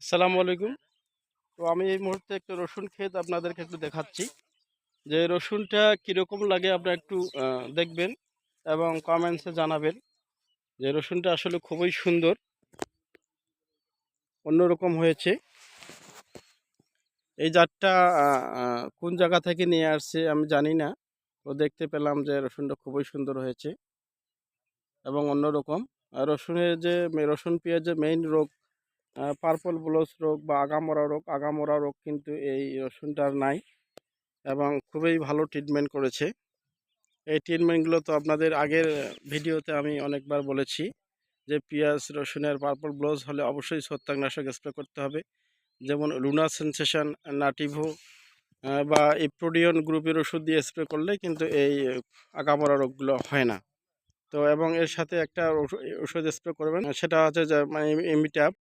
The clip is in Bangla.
আসসালামু আলাইকুম। তো আমি এই মুহূর্তে একটা রসুন ক্ষেত আপনাদেরকে একটু দেখাচ্ছি। যে রসুনটা কিরকম লাগে আপনারা একটু দেখবেন এবং কমেন্টসে জানাবেন। যে রসুনটা আসলে খুবই সুন্দর, অন্যরকম হয়েছে। এই জাতটা আ আ কোন জায়গা থেকে নিয়ে আসছে আমি জানি না। তো দেখতে পেলাম যে রসুনটা খুবই সুন্দর হয়েছে এবং অন্যরকম। রসুনের যে রসুন পেঁয়াজের মেইন রোগ পার্পল ব্লচ রোগ বা আগামরা রোগ কিন্তু এই রসুনটার নাই এবং খুবই ভালো ট্রিটমেন্ট করেছে। এই ট্রিটমেন্টগুলো তো আপনাদের আগের ভিডিওতে আমি অনেকবার বলেছি যে পেঁয়াজ রসুনের পার্পল ব্লজ হলে অবশ্যই ছত্রাকনাশক স্প্রে করতে হবে। যেমন লুনা সেনসেশন, নাটিভো বা ইপ্রোডিয়ন গ্রুপের ওষুধ দিয়ে স্প্রে করলে কিন্তু এই আগামরা রোগগুলো হয় না। তো এবং এর সাথে একটা ওষুধ স্প্রে করবেন, সেটা হচ্ছে যে মানে ইমিট্যাপ।